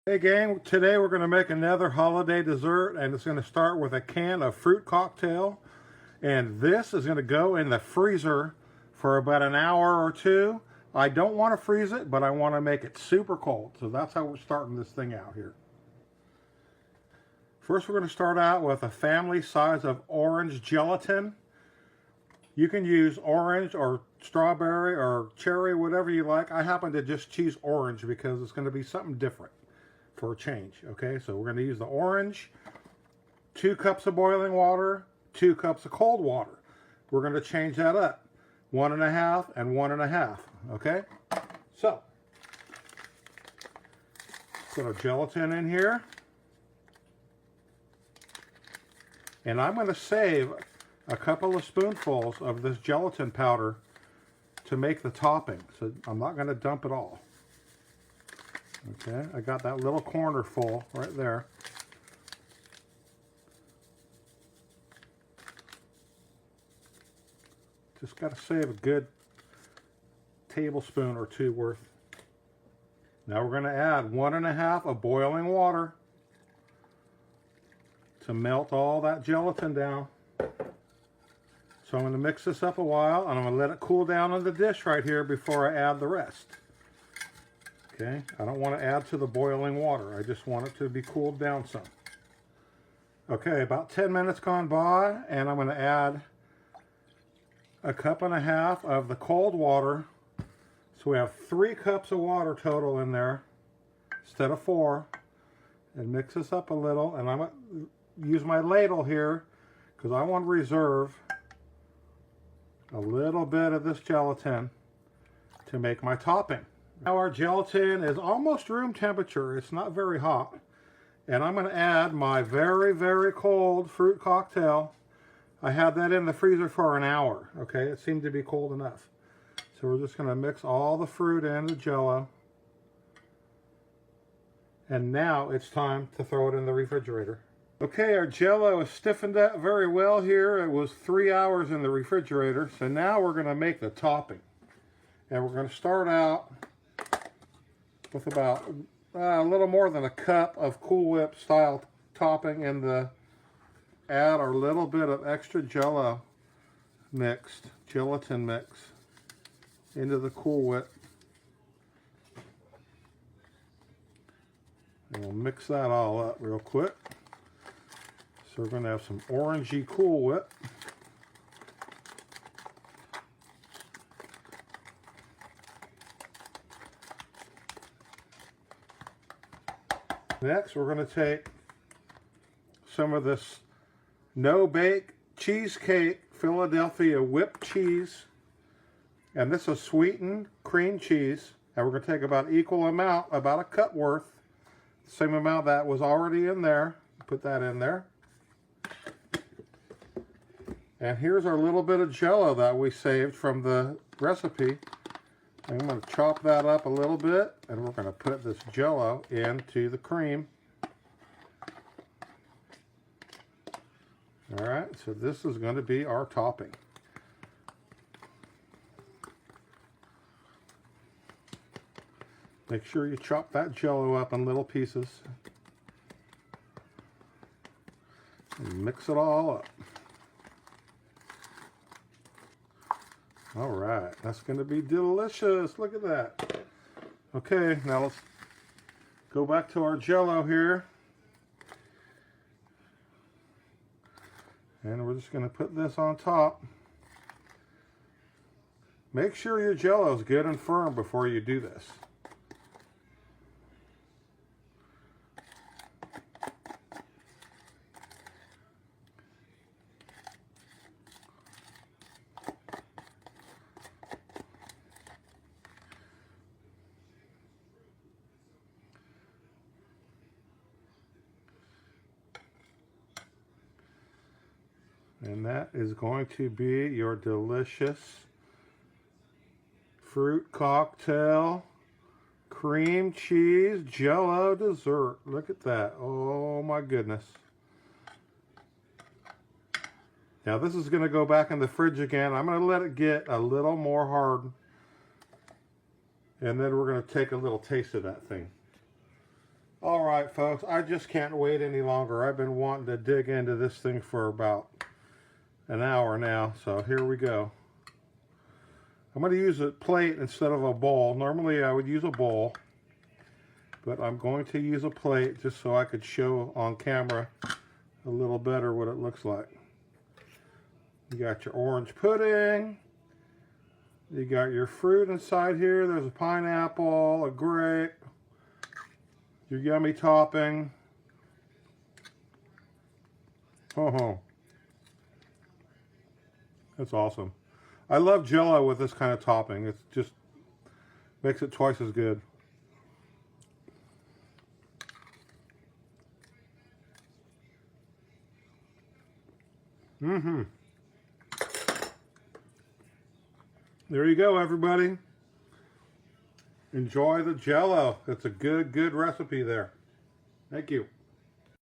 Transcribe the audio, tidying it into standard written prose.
Hey gang, today we're going to make another holiday dessert, and it's going to start with a can of fruit cocktail, and this is going to go in the freezer for about an hour or two. I don't want to freeze it, but I want to make it super cold, so that's how we're starting this thing out here. First we're going to start out with a family size of orange gelatin. You can use orange or strawberry or cherry, whatever you like. I happen to just choose orange because it's going to be something different for a change. Okay, so we're going to use the orange, 2 cups of boiling water, 2 cups of cold water. We're going to change that up, 1.5 and 1.5. Okay, so put our gelatin in here, and I'm going to save a couple of spoonfuls of this gelatin powder to make the topping, so I'm not going to dump it all. Okay, I got that little corner full right there. Just got to save a good tablespoon or 2 worth. Now we're going to add 1.5 of boiling water to melt all that gelatin down. So I'm going to mix this up a while, and I'm going to let it cool down on the dish right here before I add the rest. Okay, I don't want to add to the boiling water. I just want it to be cooled down some. Okay, about 10 minutes gone by, and I'm going to add 1.5 cups of the cold water. So we have 3 cups of water total in there instead of 4. And mix this up a little, and I'm going to use my ladle here because I want to reserve a little bit of this gelatin to make my topping. Now our gelatin is almost room temperature. It's not very hot. And I'm going to add my very, very cold fruit cocktail. I had that in the freezer for an hour. Okay, it seemed to be cold enough. So we're just going to mix all the fruit in the Jello. And now it's time to throw it in the refrigerator. Okay, our Jello is stiffened up very well here. It was 3 hours in the refrigerator. So now we're going to make the topping. And we're going to start out with about a little more than 1 cup of Cool Whip style topping, and add our little bit of extra Jello gelatin mix into the Cool Whip. And we'll mix that all up real quick. So we're going to have some orangey Cool Whip. Next, we're going to take some of this no-bake cheesecake Philadelphia whipped cheese, and this is sweetened cream cheese, and we're going to take about equal amount, about 1 cup worth, same amount that was already in there. Put that in there. And here's our little bit of Jello that we saved from the recipe. I'm going to chop that up a little bit, and we're going to put this Jello into the cream. All right, so this is going to be our topping. Make sure you chop that Jello up in little pieces. And mix it all up. All right, that's going to be delicious. Look at that. Okay, now let's go back to our Jello here. And we're just going to put this on top. Make sure your Jello is good and firm before you do this. And that is going to be your delicious fruit cocktail cream cheese Jello dessert. Look at that. Oh my goodness. Now this is going to go back in the fridge again. I'm going to let it get a little more hard. And then we're going to take a little taste of that thing. All right, folks, I just can't wait any longer. I've been wanting to dig into this thing for about an hour now, so here we go. I'm going to use a plate instead of a bowl. Normally I would use a bowl, but I'm going to use a plate just so I could show on camera a little better what it looks like. You got your orange pudding. You got your fruit inside here. There's a pineapple, a grape, your yummy topping. Oh, that's awesome. I love Jello with this kind of topping. It just makes it twice as good. Mm-hmm. There you go, everybody. Enjoy the Jello. It's a good recipe there. Thank you.